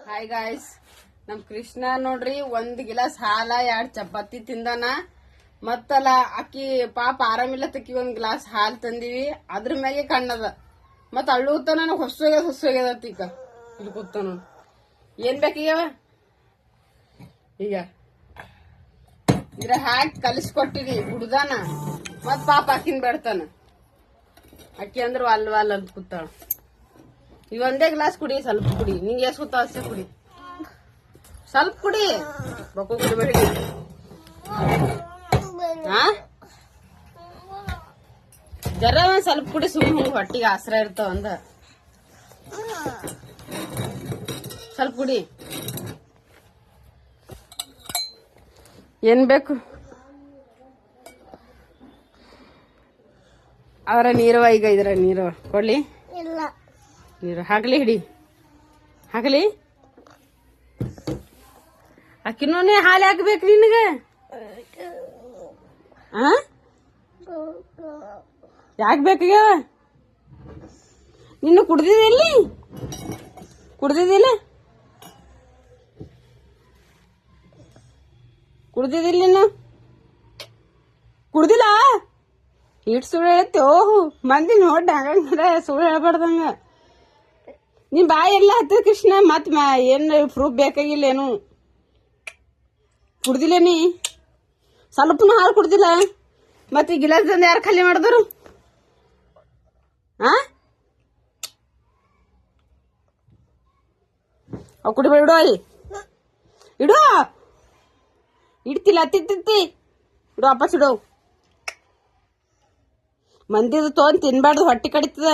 Hi guys, ನಮ್ ಕೃಷ್ಣ ನೋಡ್ರಿ ಒಂದ್ ಗಿಲಾಸ್ ಹಾಲ 2 ಚಪಾತಿ ತಿಂದಾನ. ಮತ್ತಲ್ಲ ಅಕ್ಕಿ ಪಾಪ ಆರಾಮಿಲ್ಲತ್ತಕ್ಕಿ ಒಂದ್ ಗ್ಲಾಸ್ ಹಾಲ್ ತಂದಿವಿ, ಅದ್ರ ಮ್ಯಾಗೆ ಕಣ್ಣದ. ಮತ್ ಅಳ್ಳುತ್ತ ನನಗ್ ಹೊಸೋಗ್ಯದ ಈಗ ಇಲ್ಲಿ ಕೂತಾನು. ಏನ್ ಬೇಕೀಗ ಈಗ ಇದ್ರ ಹಾಕಿ ಕಲಿಸ್ಕೊಟ್ಟಿರಿ ಹುಡ್ದಾನ. ಮತ್ ಪಾಪ ಅಕ್ಕಿನ ಬೇಡ್ತಾನ. ಅಕ್ಕಿ ಅಂದ್ರ ವಾಲ್ ಅಂತ ಕೂತಾಳ. ಈ ಒಂದೇ ಗ್ಲಾಸ್ ಕುಡಿ, ಸ್ವಲ್ಪ ಕುಡಿ. ನಿಂಗೆ ಎಷ್ಟು ಗೊತ್ತ ಅಷ್ಟೇ ಕುಡಿ, ಸ್ವಲ್ಪ ಕುಡಿ, ಬಕ್ಕು ಕುಡಿಬೇಡಿ. ಜರ ಒಂದ್ ಸ್ವಲ್ಪ ಕುಡಿ, ಸುಮ್ಮನೆ ಹೊಟ್ಟಿಗೆ ಆಸರ ಇರ್ತಾವ ಅಂದ. ಸ್ವಲ್ಪ ಕುಡಿ. ಏನ್ ಬೇಕು? ಅವರ ನೀರವ ಈಗ ಇದ್ರ ನೀರವ ಕೊಡ್ಲಿ? ನೀರು ಹಾಕ್ಲಿ, ಹಿಡಿ ಹಾಕ್ಲಿ. ಅಕ್ಕಿನೂ ಹಾಲು ಹಾಕ್ಬೇಕು ನಿನಗ. ಯಾಕೆ ಬೇಕೀಗ? ನಿನ್ನ ಕುಡ್ದಿದ್ದಲ್ಲಿ ಕುಡ್ದಿದ್ದಿಲ್ಲ ನೀನು ಕುಡ್ದಿಲ್ಲ. ಇಟ್ ಸುಳ್ಳು ಹೇಳತ್ತೆ. ಓಹು ಮಂದಿ ನೋಡಿ ಹಂಗಂದ್ರೆ ಸುಳ್ಳು ಹೇಳ್ಬಾರ್ದಂಗ. ನಿನ್ ಬಾಯಿ ಎಲ್ಲ ಹತ್ತದ ಕೃಷ್ಣ. ಮತ್ ಏನ್ ಪ್ರೂಫ್ ಬೇಕಾಗಿಲ್ಲ ಏನು. ಕುಡ್ದಿಲ್ಲ ನೀ? ಸ್ವಲ್ಪನೂ ಹಾಲು ಕುಡ್ದಿಲ್ಲ. ಮತ್ ಈ ಗಿಲಾಸದಿಂದ ಯಾರು ಖಾಲಿ ಮಾಡಿದ್ರು? ಅವ್ ಕುಡಿಬೇಡ, ಇಡು ಅಲ್ಲಿ ಇಡು. ಇಡ್ತಿಲ್ಲ ಹತ್ತಿತ್ತಿ ಇಡು, ವಾಪಸ್ ಇಡು. ಮಂದಿದು ತೊಗೊಂಡ್ ತಿನ್ಬಾರ್ದು, ಹೊಟ್ಟೆ ಕಡಿತದ.